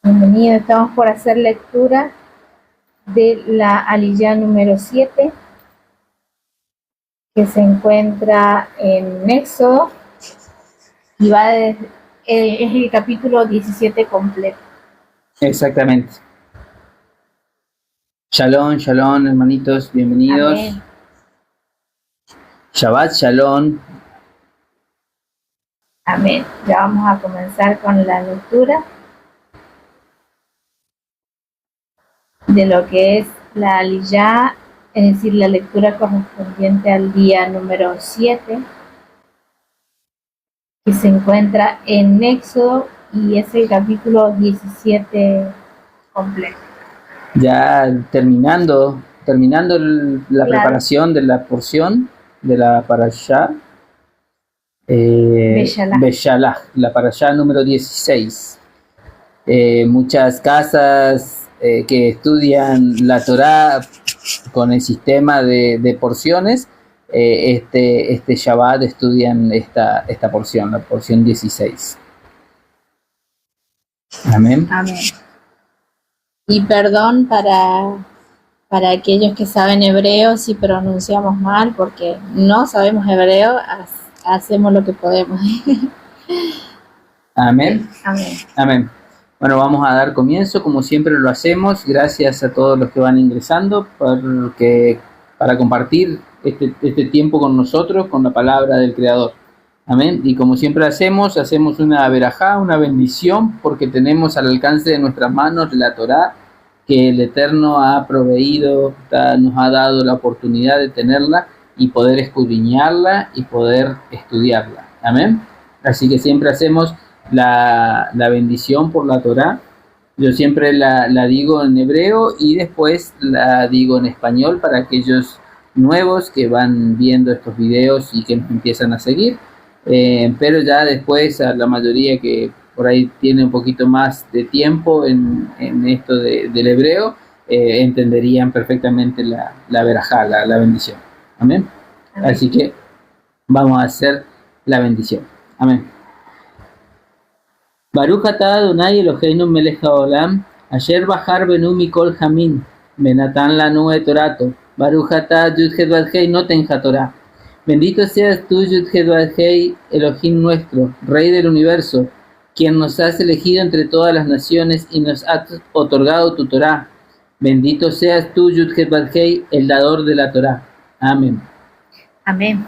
Bienvenido, estamos por hacer lectura de la aliyá número 7, que se encuentra en Éxodo y es el capítulo 17 completo. Exactamente. Shalom, shalom, hermanitos, bienvenidos. Amén. Shabbat shalom. Amén. Ya vamos a comenzar con la lectura de lo que es la aliyá, es decir, la lectura correspondiente al día número 7, que se encuentra en Éxodo y es el capítulo 17 completo. Ya terminando la preparación de la porción de la parashá Beshalach, la parashá número 16. Muchas casas que estudian la Torá con el sistema de porciones, este Shabbat estudian esta porción, la porción 16. Amén. Amén. Y perdón para aquellos que saben hebreo si pronunciamos mal, porque no sabemos hebreo, hacemos lo que podemos. Amén. Amén. Amén. Bueno, vamos a dar comienzo, como siempre lo hacemos. Gracias a todos los que van ingresando para compartir este tiempo con nosotros, con la palabra del Creador. Amén. Y como siempre hacemos una verajá, una bendición, porque tenemos al alcance de nuestras manos la Torá, que el Eterno ha proveído, nos ha dado la oportunidad de tenerla y poder escudriñarla y poder estudiarla. Amén. Así que siempre hacemos la bendición por la Torá. Yo siempre la digo en hebreo y después la digo en español para aquellos nuevos que van viendo estos videos y que nos empiezan a seguir. Pero ya después a la mayoría que por ahí tiene un poquito más de tiempo en esto del hebreo, entenderían perfectamente la verajá, la bendición. Amén. Amén. Así que vamos a hacer la bendición. Amén. Baruch atah Adonai Eloheinu melech haolam, asher bahar benu mikol hamin, benatan lanu et torato, Baruch atah Yud Het Vav Hei noten hatorah. Bendito seas tú, Yud Het Vav Hei, Elohim nuestro, Rey del universo, quien nos has elegido entre todas las naciones y nos has otorgado tu Torah. Bendito seas tú, Yud Het Vav Hei, el dador de la Torah. Amén. Amén.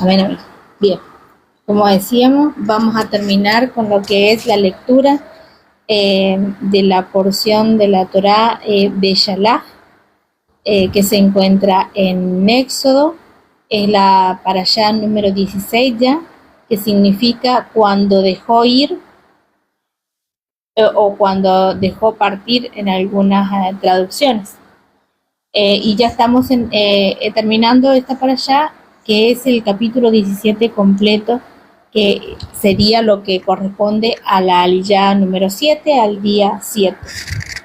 Amén, amén. Bien. Como decíamos, vamos a terminar con lo que es la lectura de la porción de la Torá Beshalach, que se encuentra en Éxodo. Es la parashá número 16 ya, que significa cuando dejó ir o cuando dejó partir en algunas traducciones. Y ya estamos terminando esta parashá, que es el capítulo 17 completo, que sería lo que corresponde a la aliyá número 7, al día 7.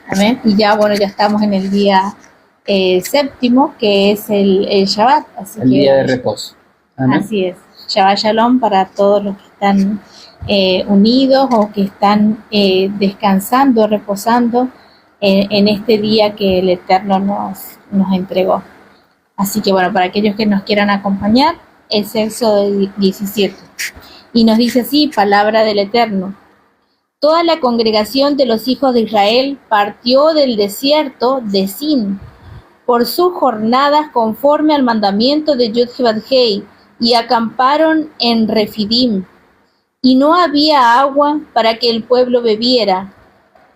Amén. Y ya, bueno, ya estamos en el día séptimo, que es el Shabbat. Así el día de reposo. Amén. Así es. Shabbat Shalom para todos los que están unidos o que están descansando, reposando en este día que el Eterno nos entregó. Así que, bueno, para aquellos que nos quieran acompañar, es Éxodo 17. Y nos dice así, palabra del Eterno. Toda la congregación de los hijos de Israel partió del desierto de Sin por sus jornadas conforme al mandamiento de Yud Vav Hei y acamparon en Refidim. Y no había agua para que el pueblo bebiera.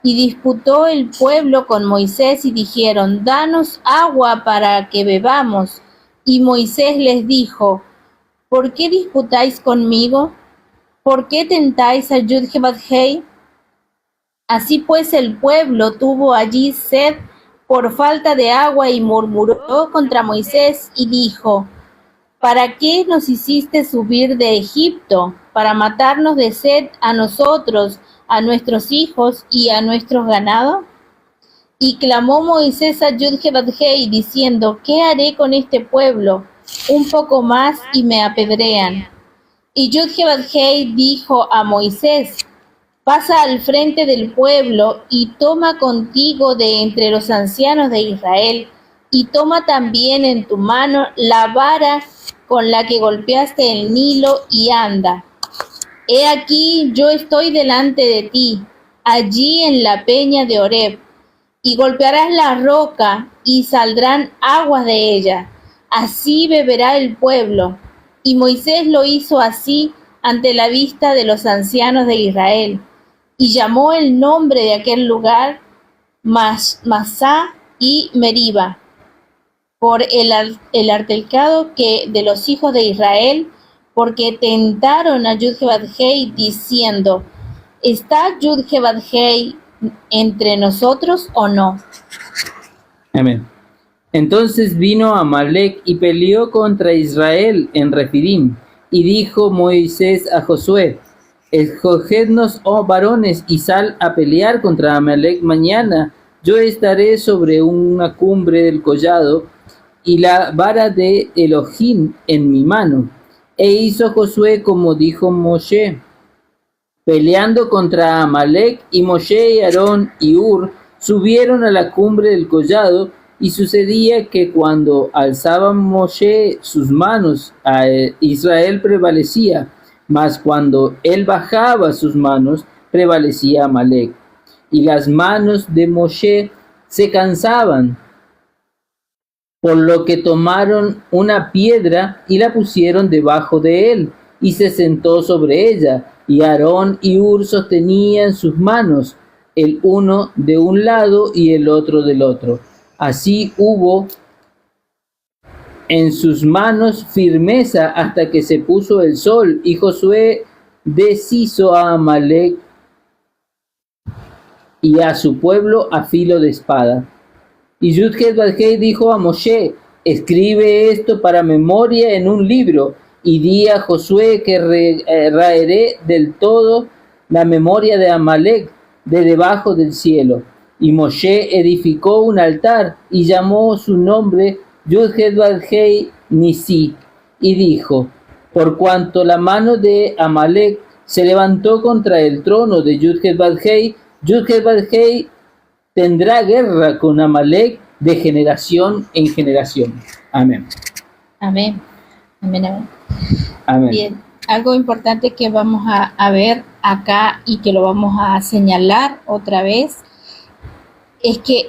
Y disputó el pueblo con Moisés y dijeron, danos agua para que bebamos. Y Moisés les dijo, ¿por qué disputáis conmigo? ¿Por qué tentáis a Yud Vav Hei? Así pues el pueblo tuvo allí sed por falta de agua y murmuró contra Moisés y dijo, ¿para qué nos hiciste subir de Egipto? ¿Para matarnos de sed a nosotros, a nuestros hijos y a nuestros ganados? Y clamó Moisés a Yud Vav Hei diciendo, ¿qué haré con este pueblo? Un poco más y me apedrean. Y Yud Vav Hei dijo a Moisés, pasa al frente del pueblo y toma contigo de entre los ancianos de Israel, y toma también en tu mano la vara con la que golpeaste el Nilo, y anda. He aquí, yo estoy delante de ti, allí en la peña de Horeb, y golpearás la roca, y saldrán aguas de ella. Así beberá el pueblo. Y Moisés lo hizo así ante la vista de los ancianos de Israel, y llamó el nombre de aquel lugar Masá y Meriba, por el altercado que de los hijos de Israel, porque tentaron a Yud-Heh-Vad-Hei diciendo: ¿está Yud-Heh-Vad-Hei entre nosotros o no? Amén. Entonces vino Amalec y peleó contra Israel en Refidim, y dijo Moisés a Josué: escogednos, oh varones, y sal a pelear contra Amalec mañana. Yo estaré sobre una cumbre del collado, y la vara de Elohim en mi mano. E hizo Josué como dijo Moshe, peleando contra Amalec, y Moshe y Aarón y Hur subieron a la cumbre del collado. Y sucedía que cuando alzaba Moshe sus manos, a Israel prevalecía, mas cuando él bajaba sus manos, prevalecía Amalec. Y las manos de Moshe se cansaban, por lo que tomaron una piedra y la pusieron debajo de él, y se sentó sobre ella. Y Aarón y Hur sostenían sus manos, el uno de un lado y el otro del otro. Así hubo en sus manos firmeza hasta que se puso el sol, y Josué deshizo a Amalec y a su pueblo a filo de espada. Y Yud-Heh-Vad-Hei dijo a Moshe: escribe esto para memoria en un libro, y di a Josué que raeré del todo la memoria de Amalec de debajo del cielo. Y Moshe edificó un altar y llamó su nombre Yud-Heh-Vad-Hei Nisi, y dijo: por cuanto la mano de Amalec se levantó contra el trono de Yud-Heh-Vad-Hei, Yud-Heh-Vad-Hei tendrá guerra con Amalec de generación en generación. Amén. Amén. Amén, amén. Amén. Bien, algo importante que vamos a ver acá y que lo vamos a señalar otra vez es que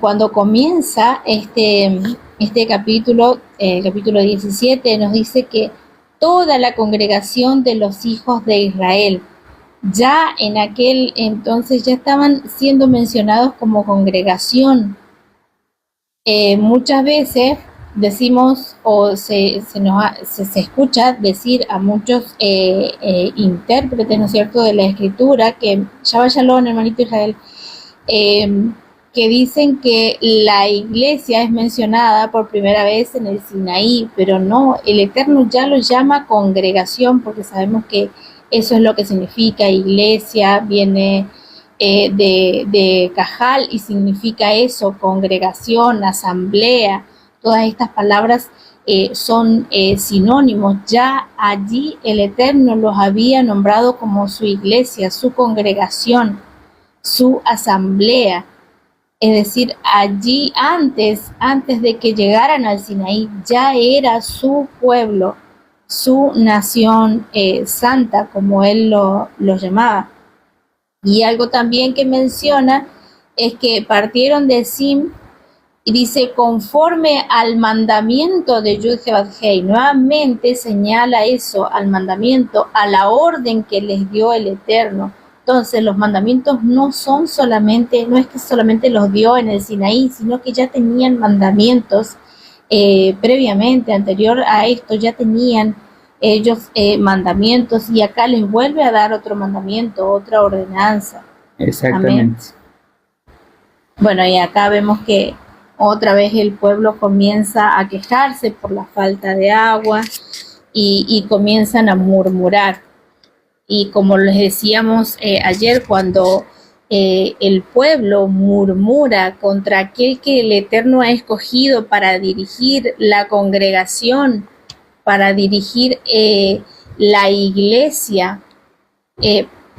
cuando comienza este capítulo, el capítulo 17, nos dice que toda la congregación de los hijos de Israel, ya en aquel entonces ya estaban siendo mencionados como congregación. Muchas veces decimos o se escucha decir a muchos intérpretes, ¿no es cierto?, de la escritura, que Shabbat Shalom, hermanito Israel, que dicen que la iglesia es mencionada por primera vez en el Sinaí, pero no, el Eterno ya lo llama congregación, porque sabemos que eso es lo que significa iglesia, viene de Cajal y significa eso, congregación, asamblea. Todas estas palabras son sinónimos. Ya allí el Eterno los había nombrado como su iglesia, su congregación, su asamblea. Es decir, allí antes de que llegaran al Sinaí, ya era su pueblo, su nación santa, como él lo llamaba. Y algo también que menciona es que partieron de Sim, y dice, conforme al mandamiento de Yud-Heh-Vad-Hei. Nuevamente señala eso, al mandamiento, a la orden que les dio el Eterno. Entonces los mandamientos no es que solamente los dio en el Sinaí, sino que ya tenían mandamientos previamente, anterior a esto, ya tenían ellos mandamientos, y acá les vuelve a dar otro mandamiento, otra ordenanza. Exactamente. Amén. Bueno, y acá vemos que otra vez el pueblo comienza a quejarse por la falta de agua y comienzan a murmurar. Y como les decíamos ayer, cuando el pueblo murmura contra aquel que el Eterno ha escogido para dirigir la congregación, para dirigir la iglesia,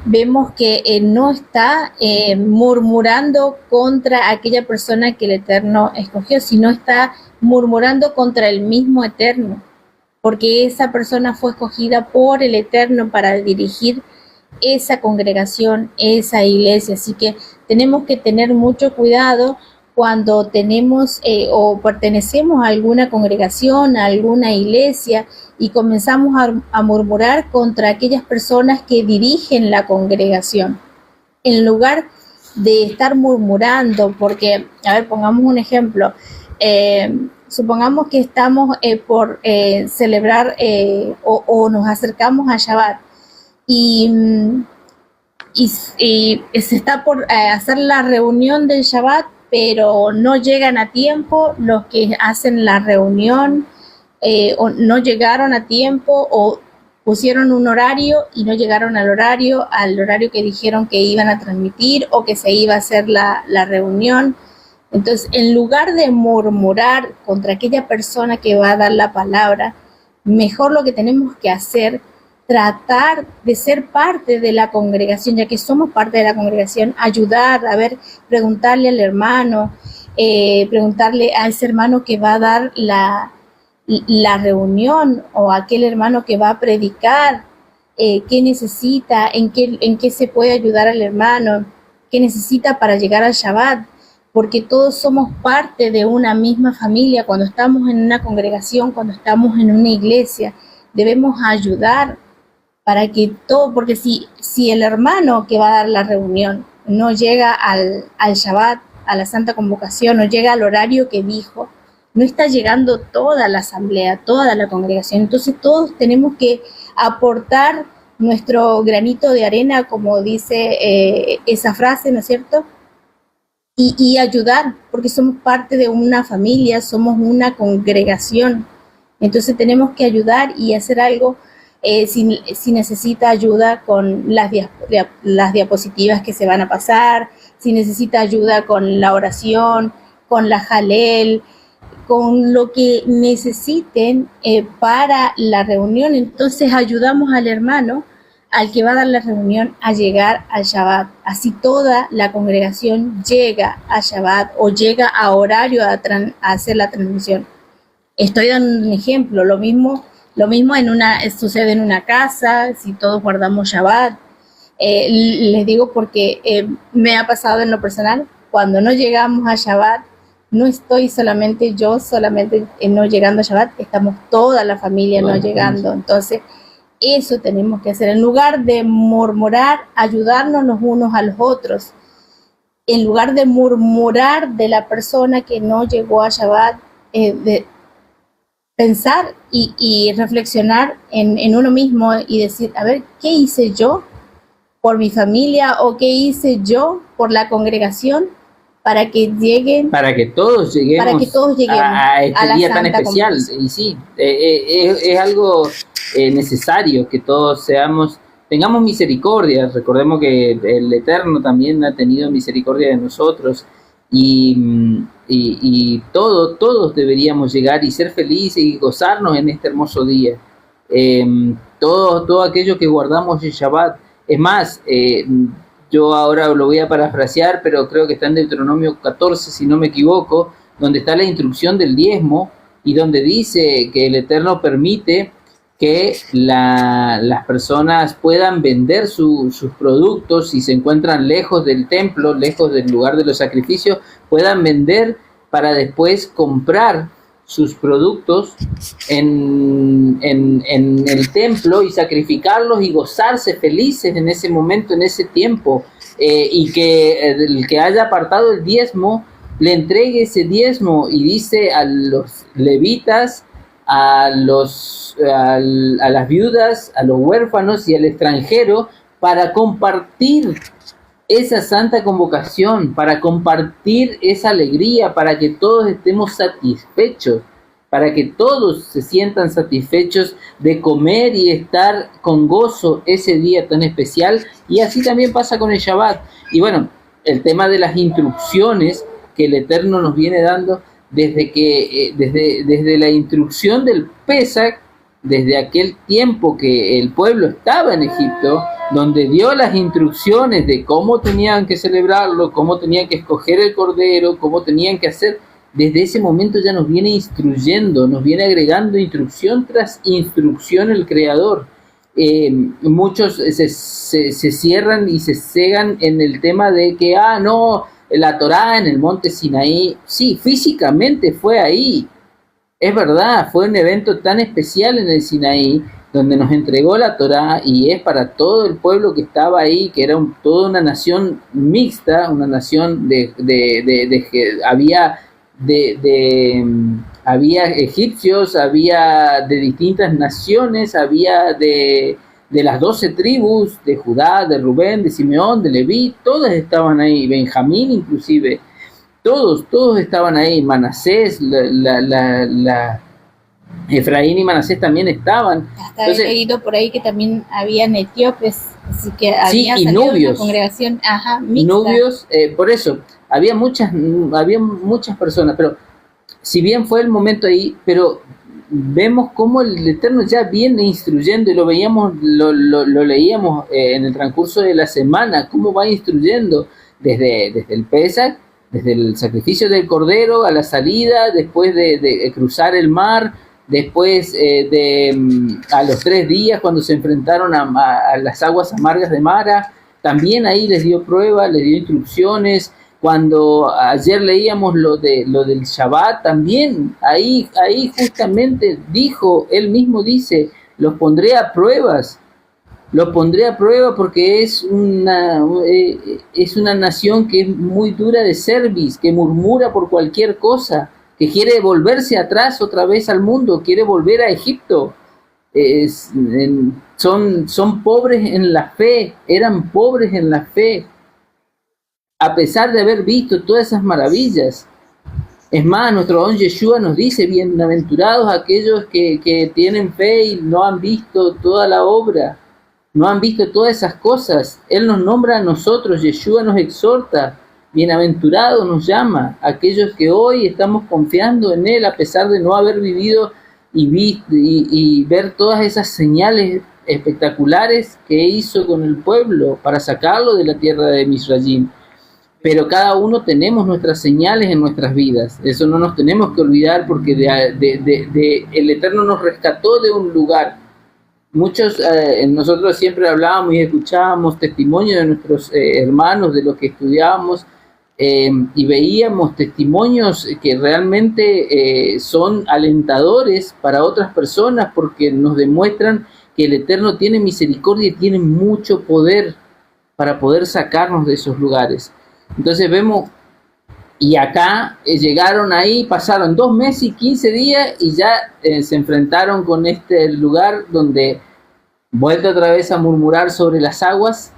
vemos que no está murmurando contra aquella persona que el Eterno escogió, sino está murmurando contra el mismo Eterno, porque esa persona fue escogida por el Eterno para dirigir esa congregación, esa iglesia. Así que tenemos que tener mucho cuidado cuando tenemos o pertenecemos a alguna congregación, a alguna iglesia, y comenzamos a murmurar contra aquellas personas que dirigen la congregación. En lugar de estar murmurando, porque, a ver, pongamos un ejemplo, supongamos que estamos por celebrar o nos acercamos a Shabbat, y se está por hacer la reunión del Shabbat, pero no llegan a tiempo los que hacen la reunión, o no llegaron a tiempo, o pusieron un horario y no llegaron al horario que dijeron que iban a transmitir o que se iba a hacer la reunión. Entonces, en lugar de murmurar contra aquella persona que va a dar la palabra, mejor lo que tenemos que hacer, tratar de ser parte de la congregación, ya que somos parte de la congregación, ayudar, a ver, preguntarle al hermano, preguntarle a ese hermano que va a dar la reunión, o a aquel hermano que va a predicar, qué necesita, en qué se puede ayudar al hermano, qué necesita para llegar al Shabbat, porque todos somos parte de una misma familia. Cuando estamos en una congregación, cuando estamos en una iglesia, debemos ayudar para que todo, porque si el hermano que va a dar la reunión no llega al Shabbat, a la Santa Convocación, no llega al horario que dijo, no está llegando toda la asamblea, toda la congregación. Entonces todos tenemos que aportar nuestro granito de arena, como dice esa frase, ¿no es cierto? Y ayudar, porque somos parte de una familia, somos una congregación. Entonces tenemos que ayudar y hacer algo. Si necesita ayuda con las diapositivas que se van a pasar, si necesita ayuda con la oración, con la jalel, con lo que necesiten para la reunión, entonces ayudamos al hermano, al que va a dar la reunión, a llegar al Shabbat. Así toda la congregación llega a Shabbat o llega a horario a hacer la transmisión. Estoy dando un ejemplo, lo mismo sucede en una casa, si todos guardamos Shabbat. Les digo porque me ha pasado en lo personal, cuando no llegamos a Shabbat, no estoy solamente yo, no llegando a Shabbat, estamos toda la familia no llegando. Entonces, eso tenemos que hacer. En lugar de murmurar, ayudarnos los unos a los otros. En lugar de murmurar de la persona que no llegó a Shabbat, de pensar y reflexionar en uno mismo y decir, a ver, ¿qué hice yo por mi familia o qué hice yo por la congregación para que todos lleguemos a este día tan especial? Y sí, es algo necesario que todos tengamos misericordia. Recordemos que el Eterno también ha tenido misericordia de nosotros, y todos deberíamos llegar y ser felices y gozarnos en este hermoso día. Todo aquello que guardamos en Shabbat. Es más, yo ahora lo voy a parafrasear, pero creo que está en Deuteronomio 14, si no me equivoco, donde está la instrucción del diezmo y donde dice que el Eterno permite que las personas puedan vender sus productos si se encuentran lejos del templo, lejos del lugar de los sacrificios, puedan vender para después comprar sus productos en el templo y sacrificarlos y gozarse felices en ese momento, en ese tiempo, y que el que haya apartado el diezmo le entregue ese diezmo, y dice a los levitas, a las viudas, a los huérfanos y al extranjero, para compartir esa santa convocación, para compartir esa alegría, para que todos estemos satisfechos, para que todos se sientan satisfechos de comer y estar con gozo ese día tan especial. Y así también pasa con el Shabbat. Y bueno, el tema de las instrucciones que el Eterno nos viene dando desde la instrucción del Pesach, desde aquel tiempo que el pueblo estaba en Egipto, donde dio las instrucciones de cómo tenían que celebrarlo, cómo tenían que escoger el cordero, cómo tenían que hacer. Desde ese momento ya nos viene instruyendo, nos viene agregando instrucción tras instrucción el Creador. Muchos se cierran y se cegan en el tema de que, no, la Torá en el monte Sinaí, sí, físicamente fue ahí, es verdad, fue un evento tan especial en el Sinaí, donde nos entregó la Torá, y es para todo el pueblo que estaba ahí, que era toda una nación mixta, una nación había egipcios, había de distintas naciones, había de las 12 tribus, de Judá, de Rubén, de Simeón, de Leví, todas estaban ahí, Benjamín inclusive, todos estaban ahí, Manasés, Efraín y Manasés también estaban. Hasta he leído por ahí que también habían etíopes, así que sí, había y nubios, una congregación, mixta. Nubios, por eso, había muchas personas, pero si bien fue el momento ahí, pero vemos cómo el Eterno ya viene instruyendo, y lo veíamos, lo leíamos en el transcurso de la semana, cómo va instruyendo desde el Pesaj, desde el sacrificio del cordero a la salida, después de cruzar el mar, después a los 3 días cuando se enfrentaron a las aguas amargas de Mara, también ahí les dio pruebas, les dio instrucciones. Cuando ayer leíamos lo del Shabbat, también ahí justamente él mismo dice, los pondré a pruebas, porque es una nación que es muy dura de cerviz, que murmura por cualquier cosa, que quiere volverse atrás otra vez al mundo, quiere volver a Egipto. Son pobres en la fe, eran pobres en la fe, a pesar de haber visto todas esas maravillas. Es más, nuestro don Yeshua nos dice, bienaventurados aquellos que tienen fe y no han visto toda la obra, no han visto todas esas cosas. Él nos nombra a nosotros, Yeshua nos exhorta, bienaventurados nos llama, aquellos que hoy estamos confiando en Él, a pesar de no haber vivido y ver todas esas señales espectaculares que hizo con el pueblo para sacarlo de la tierra de Misrayim. Pero cada uno tenemos nuestras señales en nuestras vidas, eso no nos tenemos que olvidar, porque el Eterno nos rescató de un lugar. Nosotros siempre hablábamos y escuchábamos testimonios de nuestros hermanos, de los que estudiábamos, y veíamos testimonios que realmente son alentadores para otras personas, porque nos demuestran que el Eterno tiene misericordia y tiene mucho poder para poder sacarnos de esos lugares. Entonces vemos, y acá llegaron ahí, pasaron 2 meses y 15 días y ya se enfrentaron con este lugar donde vuelve otra vez a murmurar sobre las aguas,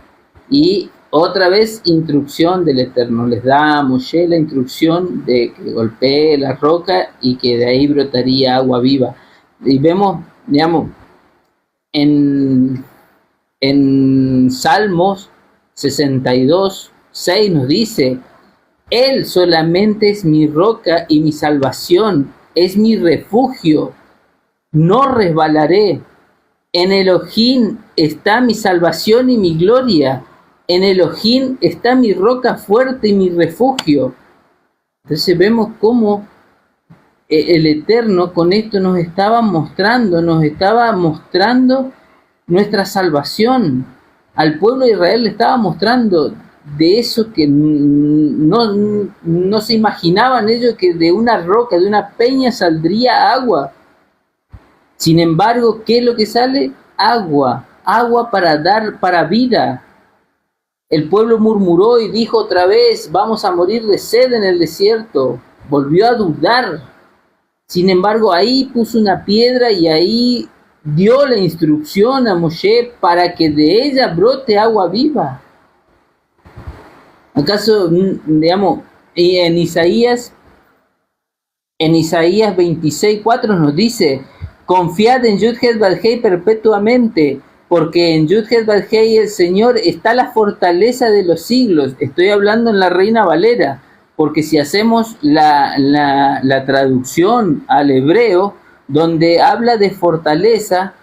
y otra vez instrucción del Eterno. Les da a Moshe la instrucción de que golpee la roca y que de ahí brotaría agua viva. Y vemos, digamos, en Salmos 62:6 nos dice: Él solamente es mi roca y mi salvación, es mi refugio, no resbalaré. En Elohim está mi salvación y mi gloria, en Elohim está mi roca fuerte y mi refugio. Entonces vemos cómo el Eterno con esto nos estaba mostrando nuestra salvación. Al pueblo de Israel le estaba mostrando de eso que no se imaginaban ellos, que de una roca, de una peña saldría agua. Sin embargo, ¿qué es lo que sale? Agua para vida. El pueblo murmuró y dijo otra vez: vamos a morir de sed en el desierto. Volvió a dudar. Sin embargo, ahí puso una piedra y ahí dio la instrucción a Moshe para que de ella brote agua viva. ¿Acaso, digamos, en Isaías 26:4 nos dice: confiad en Yud-Heh-Vah-Heh perpetuamente, porque en Yud-Heh-Vah-Heh el Señor está la fortaleza de los siglos. Estoy hablando en la Reina Valera, porque si hacemos la traducción al hebreo, donde habla de fortaleza,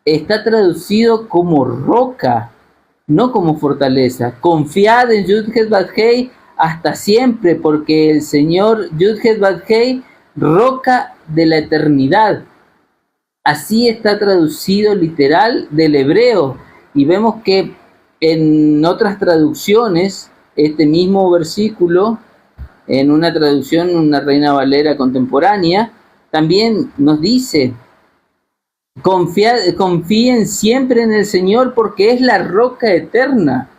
está traducido como roca, no como fortaleza. Confiad en Yud-Heh-Vav-Hei hasta siempre, porque el Señor Yud-Heh-Vav-Hei, roca de la eternidad. Así está traducido literal del hebreo. Y vemos que en otras traducciones, este mismo versículo, en una traducción, una Reina Valera contemporánea, también nos dice: confíen siempre en el Señor porque es la roca eterna.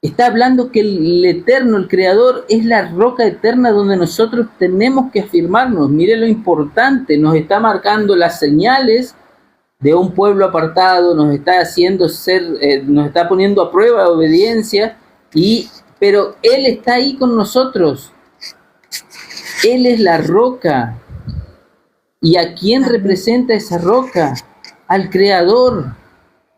Está hablando que el Eterno, el Creador, es la roca eterna donde nosotros tenemos que afirmarnos. Mire lo importante, nos está marcando las señales de un pueblo apartado, nos está haciendo nos está poniendo a prueba de obediencia, pero Él está ahí con nosotros. Él es la roca. ¿Y a quién representa esa roca? Al Creador.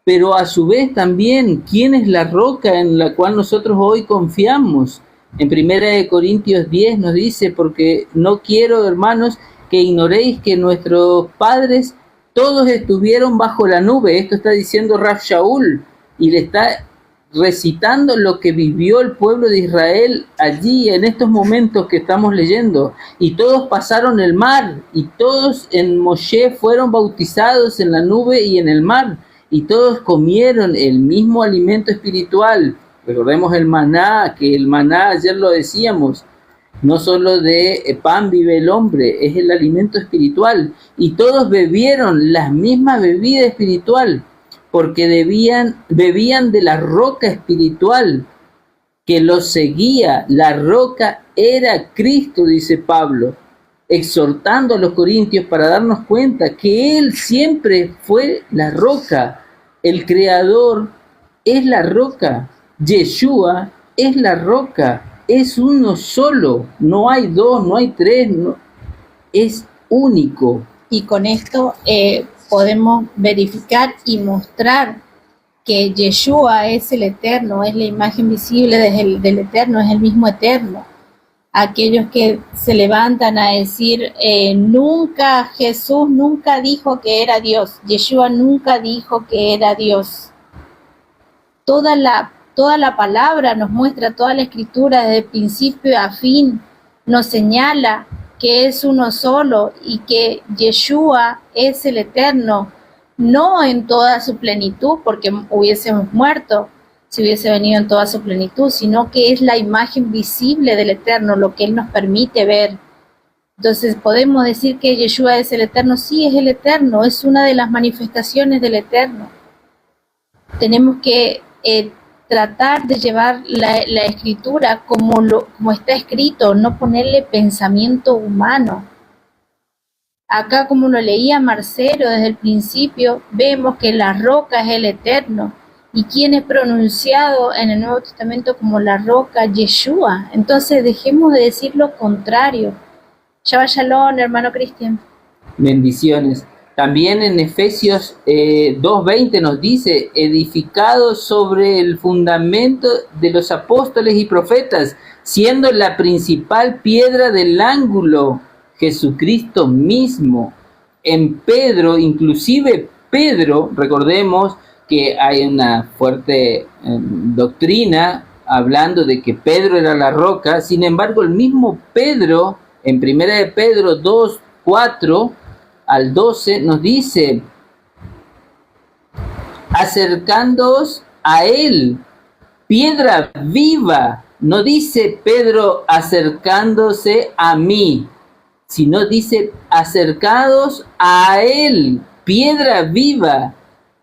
Pero a su vez también, ¿quién es la roca en la cual nosotros hoy confiamos? En 1 Corintios 10 nos dice: porque no quiero, hermanos, que ignoréis que nuestros padres todos estuvieron bajo la nube. Esto está diciendo Rav Shaul, y le está recitando lo que vivió el pueblo de Israel allí en estos momentos que estamos leyendo. Y todos pasaron el mar, y todos en Moshe fueron bautizados en la nube y en el mar, y todos comieron el mismo alimento espiritual. Recordemos el maná, que el maná, ayer lo decíamos, no solo de pan vive el hombre, es el alimento espiritual. Y todos bebieron la misma bebida espiritual, porque bebían de la roca espiritual que los seguía. La roca era Cristo, dice Pablo, exhortando a los corintios para darnos cuenta que Él siempre fue la roca. El Creador es la roca. Yeshua es la roca. Es uno solo. No hay dos, no hay tres. No, es único. Y con esto podemos verificar y mostrar que Yeshua es el Eterno, es la imagen visible del Eterno, es el mismo Eterno. Aquellos que se levantan a decir, Jesús nunca dijo que era Dios, Yeshua nunca dijo que era Dios. Toda la palabra nos muestra, toda la escritura desde principio a fin nos señala que es uno solo y que Yeshua es el Eterno, no en toda su plenitud, porque hubiésemos muerto si hubiese venido en toda su plenitud, sino que es la imagen visible del Eterno, lo que Él nos permite ver. Entonces, ¿podemos decir que Yeshua es el Eterno? Sí, es el Eterno, es una de las manifestaciones del Eterno. Tenemos que tratar de llevar la escritura como está escrito, no ponerle pensamiento humano. Acá, como lo leía Marcelo desde el principio, vemos que la roca es el Eterno. ¿Y quién es pronunciado en el Nuevo Testamento como la roca? Yeshua. Entonces dejemos de decir lo contrario. Shabbat Shalom, hermano Cristian. Bendiciones. También en Efesios 2:20 nos dice: edificados sobre el fundamento de los apóstoles y profetas, siendo la principal piedra del ángulo Jesucristo mismo. En Pedro, inclusive Pedro, recordemos que hay una fuerte doctrina hablando de que Pedro era la roca. Sin embargo, el mismo Pedro, en 1 de Pedro 2, 4 al 12, nos dice: acercándoos a él, piedra viva. No dice Pedro acercándose a mí, sino dice acercados a él, piedra viva,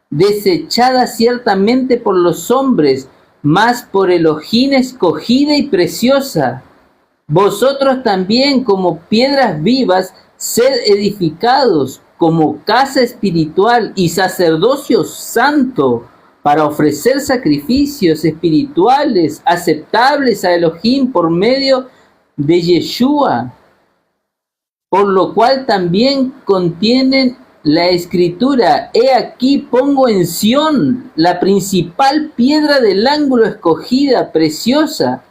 desechada ciertamente por los hombres, mas por Elohim escogida y preciosa. Vosotros también, como piedras vivas, sed edificados como casa espiritual y sacerdocio santo, para ofrecer sacrificios espirituales aceptables a Elohim por medio de Yeshua, por lo cual también contienen la escritura: he aquí pongo en Sión la principal piedra del ángulo escogida, preciosa,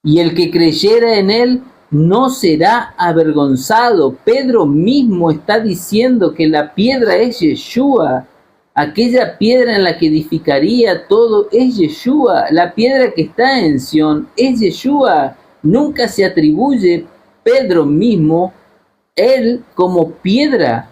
y el que creyera en él no será avergonzado. Pedro mismo está diciendo que la piedra es Yeshua. Aquella piedra en la que edificaría todo es Yeshua. La piedra que está en Sión es Yeshua. Nunca se atribuye Pedro mismo, él como piedra.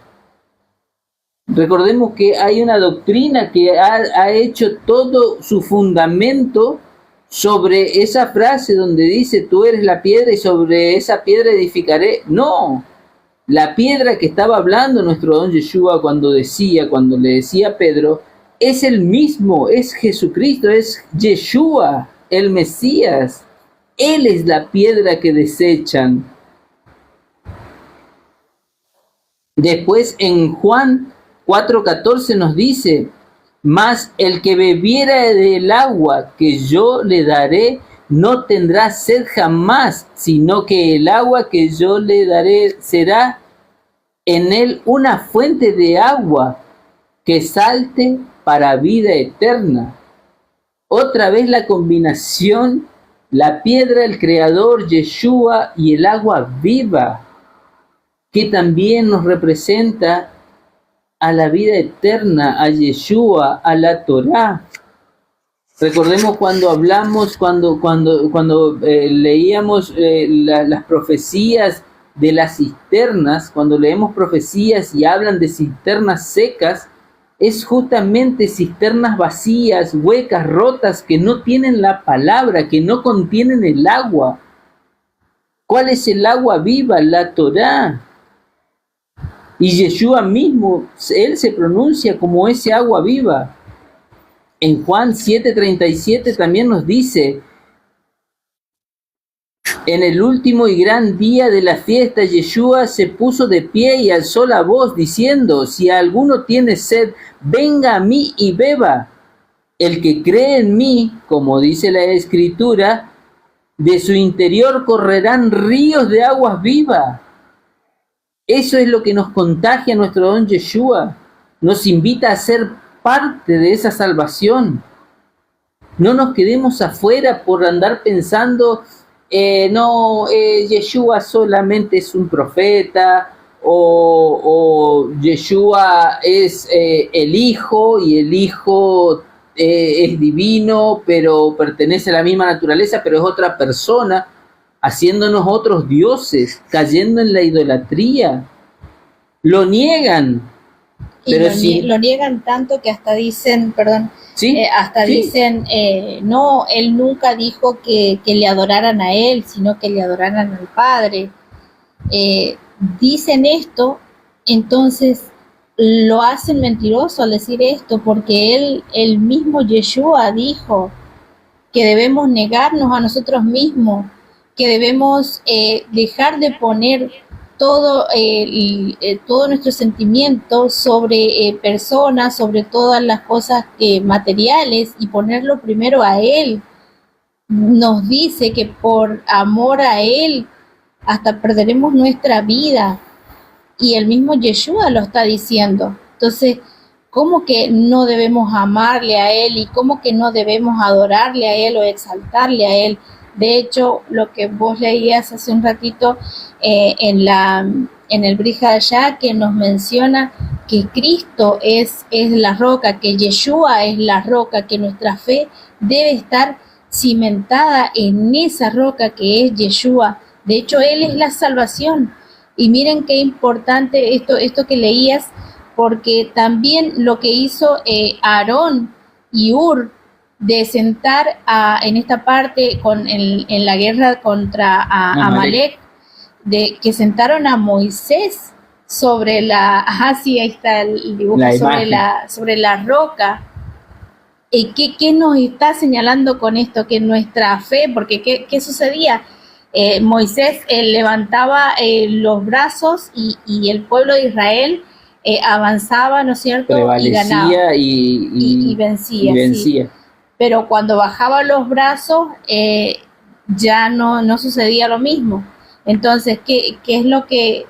Recordemos que hay una doctrina que ha hecho todo su fundamento sobre esa frase donde dice tú eres la piedra y sobre esa piedra edificaré. No, la piedra que estaba hablando nuestro don Yeshua cuando le decía a Pedro, es el mismo, es Jesucristo, es Yeshua, el Mesías. Él es la piedra que desechan. Después en Juan 4:14 nos dice, mas el que bebiera del agua que yo le daré no tendrá sed jamás, sino que el agua que yo le daré será en él una fuente de agua que salte para vida eterna. Otra vez la combinación, la piedra, el creador, Yeshua y el agua viva, que también nos representa a la vida eterna, a Yeshua, a la Torá. Recordemos cuando hablamos, cuando leíamos las profecías de las cisternas, cuando leemos profecías y hablan de cisternas secas, es justamente cisternas vacías, huecas, rotas, que no tienen la palabra, que no contienen el agua. ¿Cuál es el agua viva? La Torá. Y Yeshua mismo, él se pronuncia como ese agua viva. En Juan 7:37 también nos dice, en el último y gran día de la fiesta, Yeshua se puso de pie y alzó la voz diciendo, si alguno tiene sed, venga a mí y beba. El que cree en mí, como dice la Escritura, de su interior correrán ríos de aguas vivas. Eso es lo que nos contagia nuestro don Yeshua. Nos invita a ser parte de esa salvación. No nos quedemos afuera por andar pensando, Yeshua solamente es un profeta, o Yeshua es el Hijo, y el Hijo es divino, pero pertenece a la misma naturaleza, pero es otra persona, haciéndonos otros dioses, cayendo en la idolatría. Lo niegan. Y lo niegan tanto que hasta dicen, dicen, no, él nunca dijo que le adoraran a él, sino que le adoraran al Padre. Dicen esto, entonces lo hacen mentiroso al decir esto, porque el mismo Yeshua dijo que debemos negarnos a nosotros mismos, que debemos dejar de poner todo nuestro sentimiento sobre personas, sobre todas las cosas materiales, y ponerlo primero a Él. Nos dice que por amor a Él hasta perderemos nuestra vida, y el mismo Yeshua lo está diciendo. Entonces, ¿cómo que no debemos amarle a Él y cómo que no debemos adorarle a Él o exaltarle a Él? De hecho, lo que vos leías hace un ratito en el Brit Hadashah, que nos menciona que Cristo es la roca, que Yeshua es la roca, que nuestra fe debe estar cimentada en esa roca que es Yeshua. De hecho, Él es la salvación. Y miren qué importante esto que leías, porque también lo que hizo Aarón y Ur, de sentar en esta parte en la guerra contra Amalek, de que sentaron a Moisés sobre ahí está el dibujo, sobre la roca. ¿Y qué nos está señalando con esto? Que nuestra fe, porque ¿qué sucedía? Moisés levantaba los brazos y el pueblo de Israel avanzaba, ¿no es cierto? Prevalecía y ganaba y vencía. vencía. Sí. Pero cuando bajaba los brazos ya no sucedía lo mismo. Entonces, ¿qué es lo que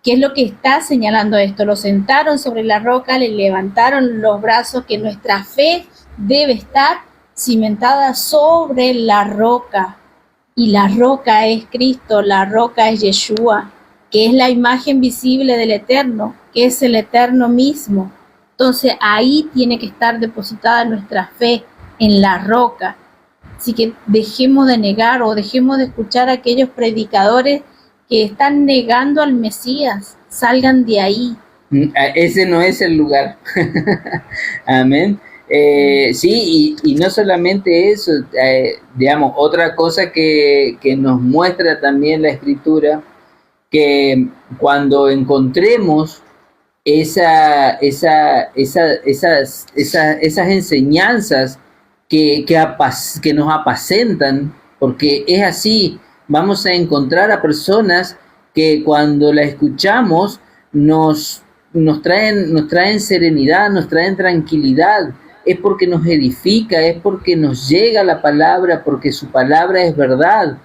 está señalando esto? Lo sentaron sobre la roca, le levantaron los brazos, que nuestra fe debe estar cimentada sobre la roca. y la roca es Cristo, la roca es Yeshua, que es la imagen visible del Eterno, que es el Eterno mismo. Entonces ahí tiene que estar depositada nuestra fe, en la roca. Así que dejemos de negar o dejemos de escuchar a aquellos predicadores que están negando al Mesías. Salgan de ahí. Ese no es el lugar. Amén. Sí, y no solamente eso, digamos, otra cosa que nos muestra también la Escritura, que cuando encontremos esas enseñanzas que nos apacentan, porque es así, vamos a encontrar a personas que cuando la escuchamos nos traen serenidad, nos traen tranquilidad, es porque nos edifica, es porque nos llega la palabra, porque su palabra es verdad.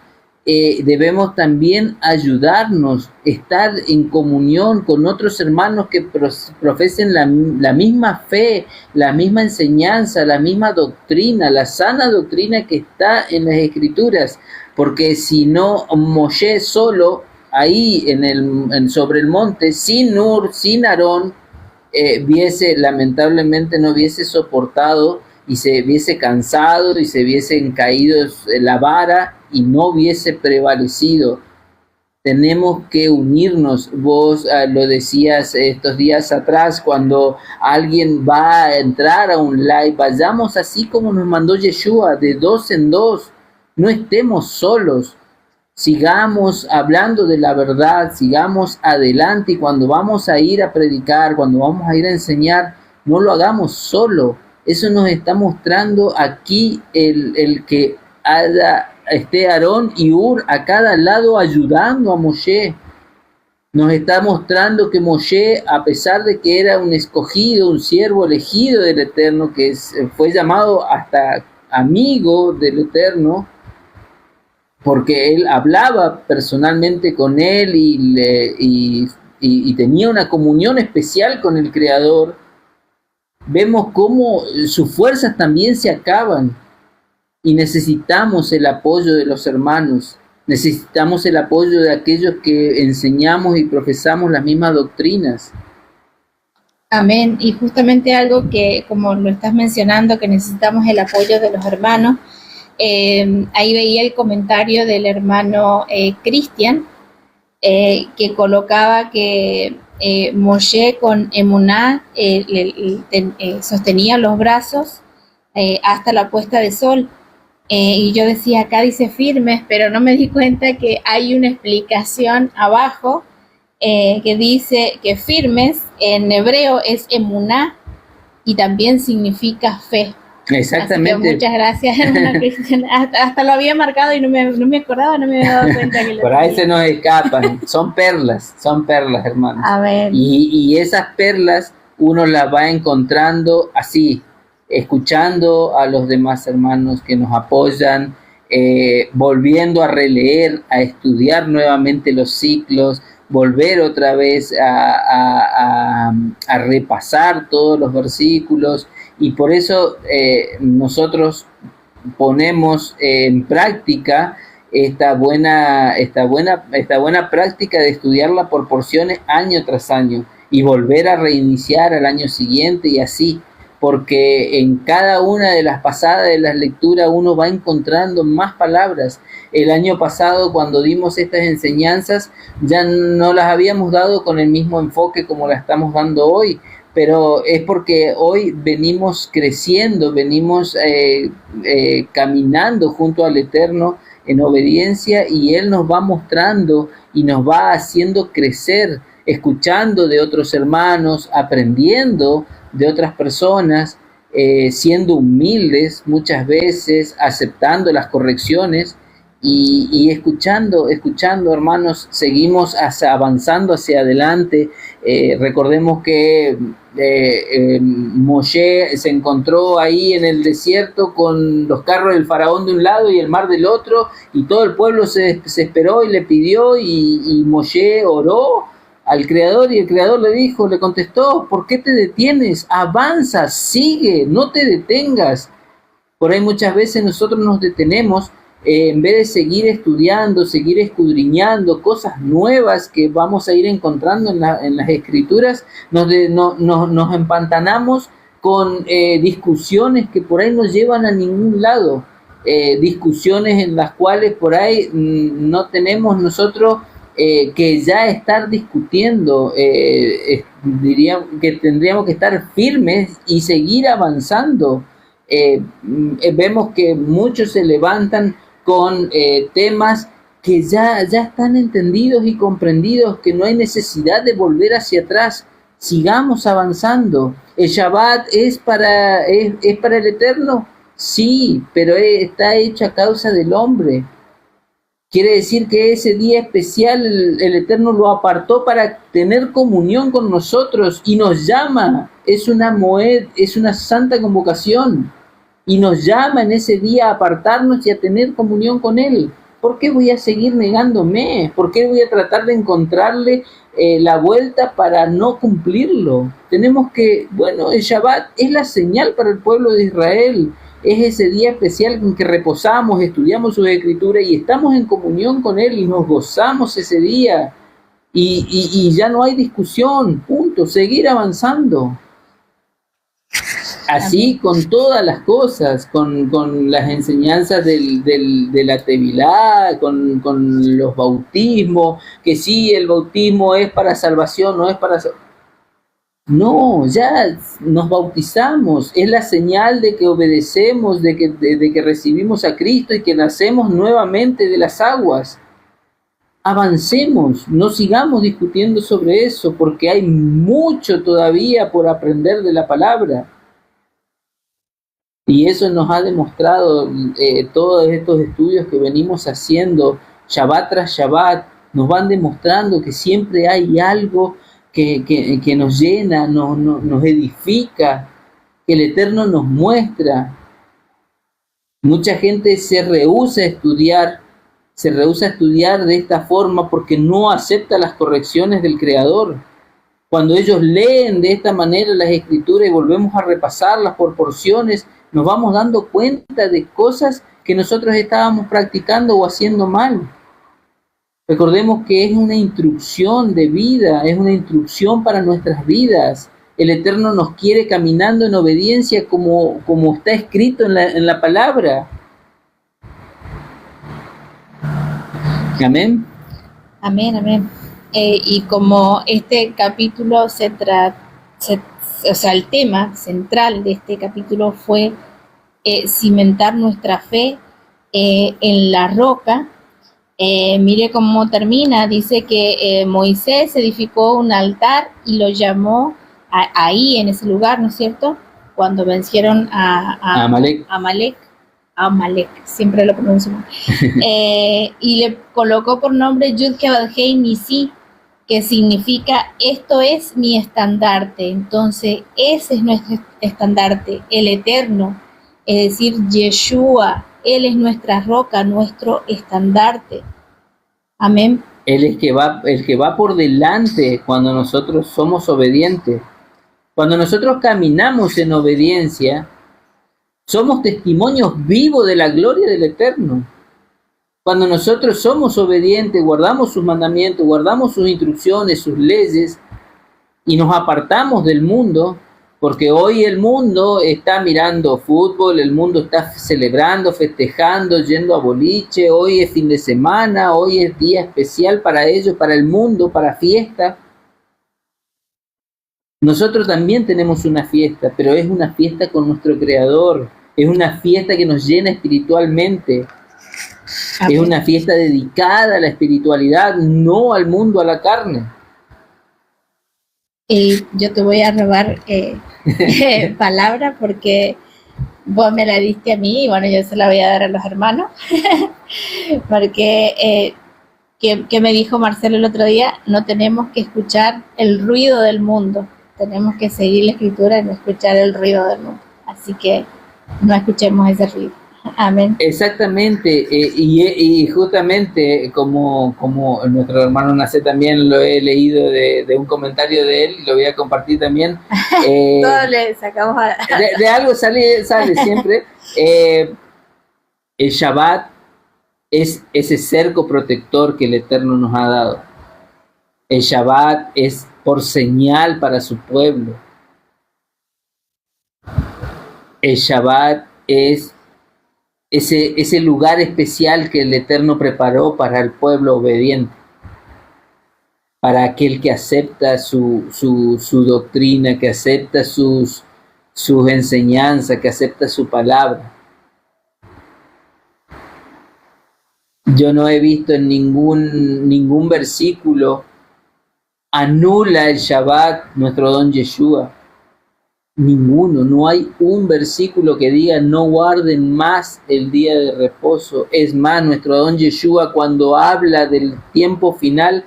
Debemos también ayudarnos, estar en comunión con otros hermanos que profesen la misma fe, la misma enseñanza, la misma doctrina, la sana doctrina que está en las Escrituras, porque si no, Moshe solo, ahí sobre el monte, sin Nur, sin Aarón, lamentablemente no hubiese soportado y se hubiese cansado y se hubiesen caído la vara y no hubiese prevalecido. Tenemos que unirnos. Vos lo decías estos días atrás, cuando alguien va a entrar a un live, vayamos así como nos mandó Yeshua, de 2 en 2, no estemos solos. Sigamos hablando de la verdad, sigamos adelante, y cuando vamos a ir a predicar, cuando vamos a ir a enseñar, no lo hagamos solo. Eso nos está mostrando aquí el que esté Aarón y Ur a cada lado ayudando a Moshe. Nos está mostrando que Moshe, a pesar de que era un escogido, un siervo elegido del Eterno, que fue llamado hasta amigo del Eterno, porque él hablaba personalmente con él y tenía una comunión especial con el Creador, vemos cómo sus fuerzas también se acaban y necesitamos el apoyo de los hermanos, necesitamos el apoyo de aquellos que enseñamos y profesamos las mismas doctrinas. Amén. Y justamente algo que, como lo estás mencionando, que necesitamos el apoyo de los hermanos, ahí veía el comentario del hermano Cristian, que colocaba que Moshe con Emuná sostenía los brazos hasta la puesta de sol. Y yo decía, acá dice firmes, pero no me di cuenta que hay una explicación abajo que dice que firmes en hebreo es Emuná y también significa fe. Exactamente. Muchas gracias, hermana Cristian. Hasta lo había marcado y no me acordaba, no me había dado cuenta que lo por ahí se nos escapan. Son perlas, hermanos. A ver. Y esas perlas uno las va encontrando así, escuchando a los demás hermanos que nos apoyan, volviendo a releer, a estudiar nuevamente los ciclos, volver otra vez a repasar todos los versículos. Y por eso nosotros ponemos en práctica esta buena práctica de estudiarla por porciones año tras año y volver a reiniciar al año siguiente y así, porque en cada una de las pasadas de las lecturas uno va encontrando más palabras. El año pasado, cuando dimos estas enseñanzas, ya no las habíamos dado con el mismo enfoque como la estamos dando hoy, pero es porque hoy venimos creciendo, venimos caminando junto al Eterno en obediencia, y Él nos va mostrando y nos va haciendo crecer, escuchando de otros hermanos, aprendiendo de otras personas, siendo humildes muchas veces, aceptando las correcciones y escuchando, hermanos, seguimos avanzando hacia adelante. Recordemos que Moshe se encontró ahí en el desierto con los carros del faraón de un lado y el mar del otro, y todo el pueblo se esperó y le pidió, y Moshe oró al Creador, y el Creador le contestó: ¿por qué te detienes? Avanza, sigue, no te detengas. Por ahí muchas veces nosotros nos detenemos en vez de seguir estudiando, seguir escudriñando cosas nuevas que vamos a ir encontrando en las escrituras, nos empantanamos con discusiones que por ahí no llevan a ningún lado, discusiones en las cuales por ahí no tenemos nosotros que ya estar discutiendo, diría que tendríamos que estar firmes y seguir avanzando. Vemos que muchos se levantan con temas que ya están entendidos y comprendidos, que no hay necesidad de volver hacia atrás. Sigamos avanzando. ¿El Shabbat es para el Eterno? Sí, pero está hecho a causa del hombre. Quiere decir que ese día especial el Eterno lo apartó para tener comunión con nosotros y nos llama. Es una moed, es una santa convocación. Y nos llama en ese día a apartarnos y a tener comunión con Él. ¿Por qué voy a seguir negándome? ¿Por qué voy a tratar de encontrarle la vuelta para no cumplirlo? Tenemos que, el Shabbat es la señal para el pueblo de Israel. Es ese día especial en que reposamos, estudiamos sus escrituras y estamos en comunión con Él y nos gozamos ese día. Y ya no hay discusión, punto, seguir avanzando. Así con todas las cosas, con las enseñanzas de la Tevilá, con los bautismos, que sí, el bautismo es para salvación, no es para... No, ya nos bautizamos, es la señal de que obedecemos, de que recibimos a Cristo y que nacemos nuevamente de las aguas. Avancemos, no sigamos discutiendo sobre eso, porque hay mucho todavía por aprender de la palabra. Y eso nos ha demostrado todos estos estudios que venimos haciendo, Shabbat tras Shabbat, nos van demostrando que siempre hay algo que nos llena, nos edifica, que el Eterno nos muestra. Mucha gente se rehúsa a estudiar de esta forma porque no acepta las correcciones del Creador. Cuando ellos leen de esta manera las Escrituras y volvemos a repasarlas por porciones, nos vamos dando cuenta de cosas que nosotros estábamos practicando o haciendo mal. Recordemos que es una instrucción de vida, es una instrucción para nuestras vidas. El Eterno nos quiere caminando en obediencia como está escrito en la palabra. Amén. Amén, amén. Y como este capítulo el tema central de este capítulo fue cimentar nuestra fe en la roca, mire cómo termina, dice que Moisés edificó un altar y lo llamó ahí en ese lugar, ¿no es cierto? Cuando vencieron a Amalek, siempre lo pronuncio mal. Y le colocó por nombre Yud-Heh Nisi, que significa esto es mi estandarte. Entonces ese es nuestro estandarte, el Eterno, es decir, Yeshua. Él es nuestra roca, nuestro estandarte. Amén. Él es el que va por delante cuando nosotros somos obedientes. Cuando nosotros caminamos en obediencia, somos testimonios vivos de la gloria del Eterno. Cuando nosotros somos obedientes, guardamos sus mandamientos, guardamos sus instrucciones, sus leyes, y nos apartamos del mundo, porque hoy el mundo está mirando fútbol, el mundo está celebrando, festejando, yendo a boliche, hoy es fin de semana, hoy es día especial para ellos, para el mundo, para fiesta. Nosotros también tenemos una fiesta, pero es una fiesta con nuestro Creador, es una fiesta que nos llena espiritualmente, es una fiesta dedicada a la espiritualidad, no al mundo, a la carne. Y yo te voy a robar palabra porque vos me la diste a mí y bueno, yo se la voy a dar a los hermanos. Porque, ¿qué me dijo Marcelo el otro día? No tenemos que escuchar el ruido del mundo, tenemos que seguir la escritura y no escuchar el ruido del mundo. Así que no escuchemos ese ruido. Amén. Exactamente, y justamente como nuestro hermano Nace también lo he leído de un comentario de él, lo voy a compartir también. Todo le sacamos de algo sale siempre. El Shabbat es ese cerco protector que el Eterno nos ha dado. El Shabbat es por señal para su pueblo. El Shabbat es ese lugar especial que el Eterno preparó para el pueblo obediente, para aquel que acepta su doctrina, que acepta sus enseñanzas, que acepta su palabra. Yo no he visto en ningún versículo anula el Shabbat nuestro don Yeshua. Ninguno, no hay un versículo que diga no guarden más el día de reposo. Es más, nuestro don Yeshua cuando habla del tiempo final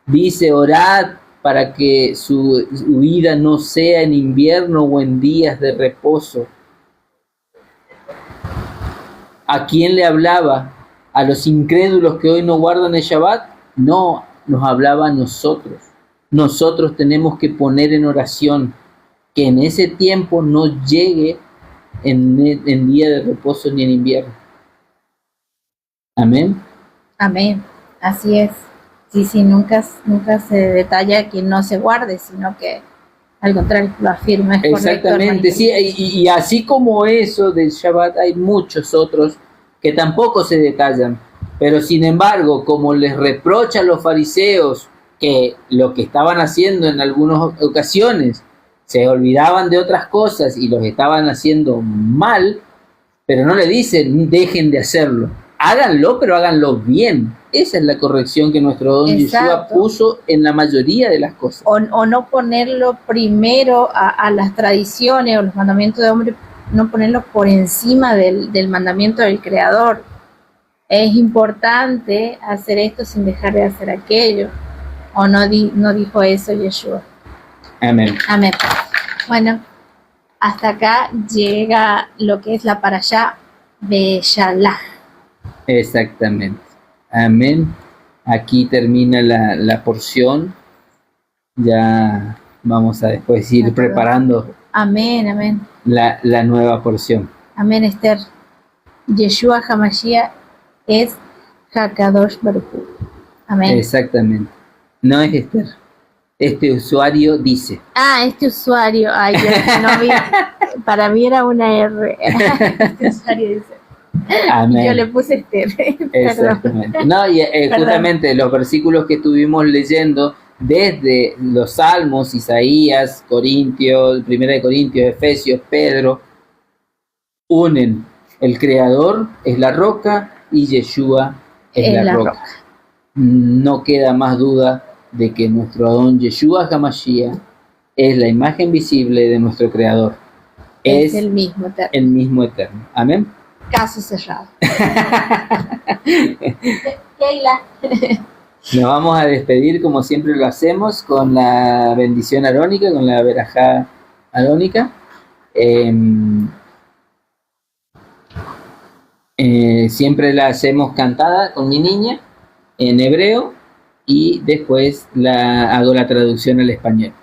dice orad para que su vida no sea en invierno o en días de reposo. ¿A quién le hablaba? ¿A los incrédulos que hoy no guardan el Shabbat? No, nos hablaba a nosotros. Nosotros tenemos que poner en oración que en ese tiempo no llegue en día de reposo ni en invierno. Amén. Amén, así es. Sí, nunca se detalla que no se guarde, sino que al contrario lo afirma. Es exactamente, sí, y así como eso del Shabbat hay muchos otros que tampoco se detallan, pero sin embargo, como les reprocha a los fariseos que lo que estaban haciendo en algunas ocasiones se olvidaban de otras cosas y los estaban haciendo mal, pero no le dicen dejen de hacerlo, háganlo, pero háganlo bien. Esa es la corrección que nuestro don Yeshua puso en la mayoría de las cosas. O no ponerlo primero a las tradiciones o los mandamientos de hombre, no ponerlo por encima del mandamiento del Creador. Es importante hacer esto sin dejar de hacer aquello. O no dijo eso Yeshua. Amén. Amén. Bueno, hasta acá llega lo que es la parashá de Shalach. Exactamente. Amén. Aquí termina la porción. Ya vamos a después ir preparando. Amén, amén. La nueva porción. Amén, Esther. Yeshua HaMashiach es Hakadosh Baruj Hu. Amén. Exactamente. No es Esther. Este usuario dice. Este usuario. Ay, yo no vi. Para mí era una R. Este usuario dice. Amén. Yo le puse Esther. Exactamente. No, y justamente los versículos que estuvimos leyendo desde los Salmos, Isaías, Corintios, Primera de Corintios, Efesios, Pedro, unen. El Creador es la roca y Yeshua es la roca. No queda más duda de que nuestro Adón Yeshua HaMashiach es la imagen visible de nuestro Creador. Es el mismo eterno. El mismo eterno. Amén. Caso cerrado. Keila. Nos vamos a despedir como siempre lo hacemos con la bendición arónica, con la verajá arónica. Siempre la hacemos cantada con mi niña en hebreo y después hago la traducción al español.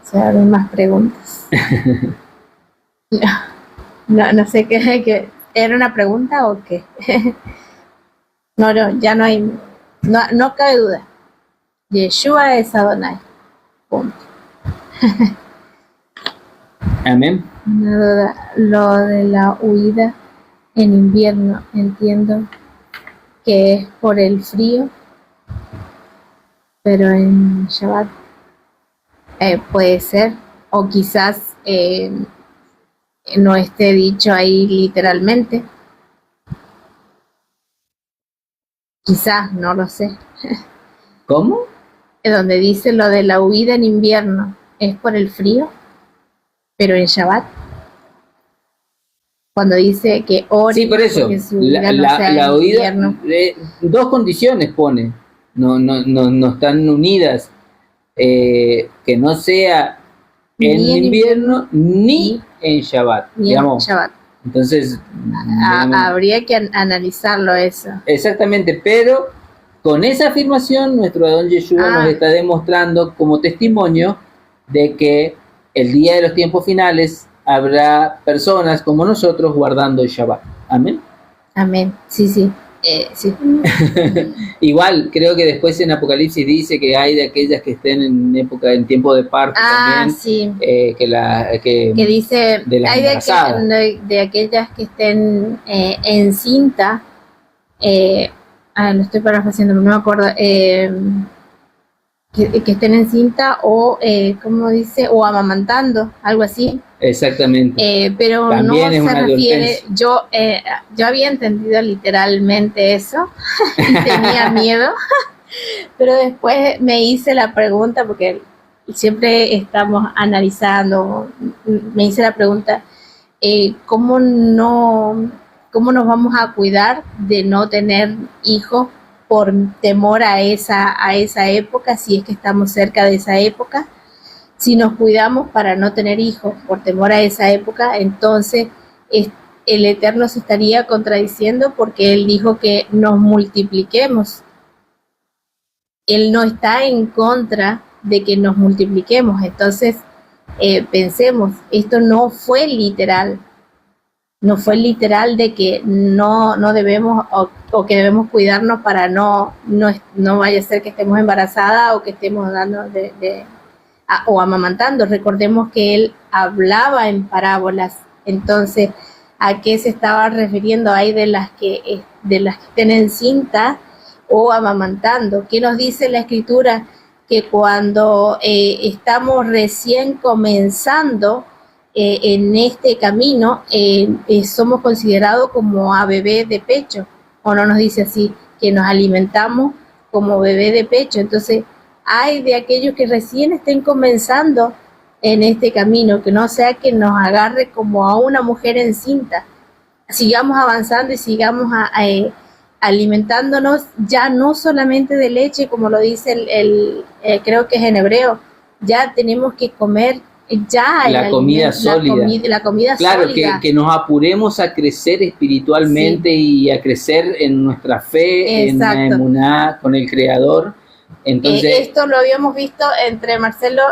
Se abren más preguntas. No sé qué. ¿Era una pregunta o qué? No, ya no hay. No cabe duda. Yeshua es Adonai. Punto. Amén. No duda. Lo de la huida en invierno, entiendo que es por el frío, pero en Shabbat puede ser, o quizás no esté dicho ahí literalmente. Quizás, no lo sé. ¿Cómo? Donde dice lo de la huida en invierno, ¿es por el frío? Pero en Shabbat, cuando dice que ore, sí, por eso, la huida, dos condiciones pone, no están unidas, que no sea en invierno ni en Shabbat. En Shabbat. Entonces, habría que analizarlo eso. Exactamente, pero con esa afirmación nuestro Adón Yeshua nos está demostrando como testimonio de que el día de los tiempos finales habrá personas como nosotros guardando el Shabbat. Amén. Amén. Sí, sí. Sí. Igual, creo que después en Apocalipsis dice que hay de aquellas que estén en tiempo de parto también, Sí. que dice, de las hay embarazadas. de aquellas que estén encinta, lo estoy parafraseando, no me acuerdo, que estén encinta o, ¿cómo dice? O amamantando, algo así. Exactamente. Pero También es no se una refiere, advertencia. yo había entendido literalmente eso y tenía miedo, pero después me hice la pregunta, porque siempre estamos analizando, me hice la pregunta, ¿cómo nos vamos a cuidar de no tener hijos por temor a esa época, si es que estamos cerca de esa época? Si nos cuidamos para no tener hijos por temor a esa época, entonces el Eterno se estaría contradiciendo, porque Él dijo que nos multipliquemos. Él no está en contra de que nos multipliquemos. Entonces, pensemos, esto no fue literal. No fue literal de que no debemos o que debemos cuidarnos para no vaya a ser que estemos embarazadas o que estemos dando o amamantando. Recordemos que él hablaba en parábolas. Entonces, ¿a qué se estaba refiriendo? Hay de las que estén encinta o amamantando. ¿Qué nos dice la Escritura? Que cuando estamos recién comenzando en este camino, somos considerados como a bebé de pecho, o no nos dice así, que nos alimentamos como bebé de pecho. Entonces, hay de aquellos que recién estén comenzando en este camino, que no sea que nos agarre como a una mujer encinta. Sigamos avanzando y sigamos alimentándonos, ya no solamente de leche, como lo dice creo que es en hebreo, ya tenemos que comer ya la comida sólida. La comida claro, sólida. Que nos apuremos a crecer espiritualmente, sí, y a crecer en nuestra fe, exacto, en la emuná con el Creador. Entonces, esto lo habíamos visto entre Marcelo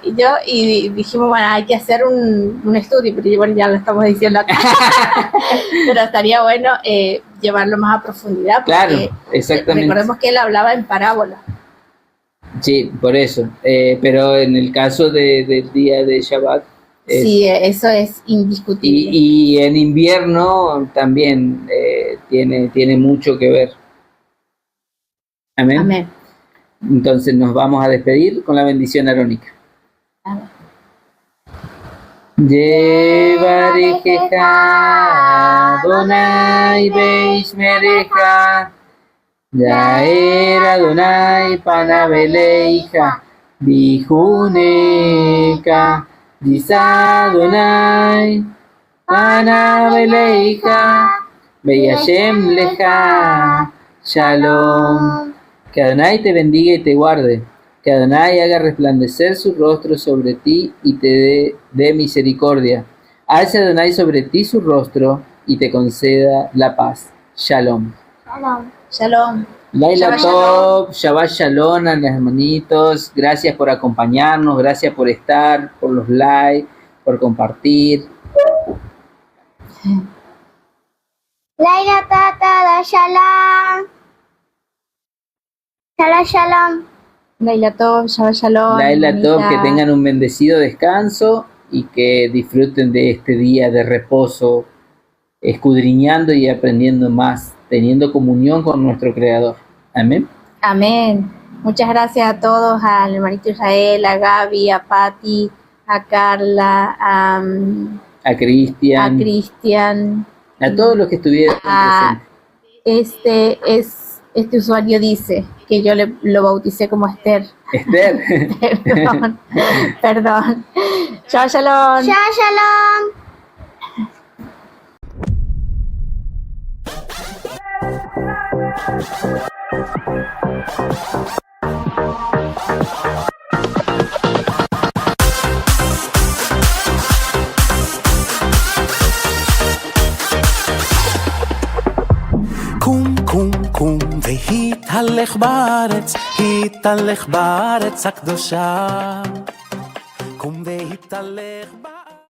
y yo, y dijimos, bueno, hay que hacer un estudio, pero bueno, ya lo estamos diciendo acá. Pero estaría bueno llevarlo más a profundidad, porque claro, exactamente. Recordemos que él hablaba en parábola. Sí, por eso. Pero en el caso del día de Shabbat, sí, eso es indiscutible. Y en invierno también tiene mucho que ver. Amén. Amén. Entonces nos vamos a despedir con la bendición arónica. Yevarejeja Adonai veishmereja Yaer Adonai panaveleija Bijuneka Disa Adonai panaveleija Veyashem leja Shalom. Que Adonai te bendiga y te guarde, que Adonai haga resplandecer su rostro sobre ti y te dé misericordia. Alce Adonai sobre ti su rostro y te conceda la paz. Shalom. Shalom. Shalom. Laila Tov, Shabbat Shalom a los hermanitos. Gracias por acompañarnos, gracias por estar, por los likes, por compartir. Laila Tata, Shalom. Shalom, shalom. Laila Tov, Shabbat Shalom. Laila Tov, que tengan un bendecido descanso y que disfruten de este día de reposo, escudriñando y aprendiendo más, teniendo comunión con nuestro Creador. Amén. Amén. Muchas gracias a todos, al hermanito Israel, a Gaby, a Patti, a Carla, a Cristian, a todos los que estuvieron presentes. Este usuario dice que yo lo bauticé como Esther. Esther. Perdón. Chao, shalom. Chao, shalom. קום והתהלך בארץ הקדושה. קום והתהלך בארץ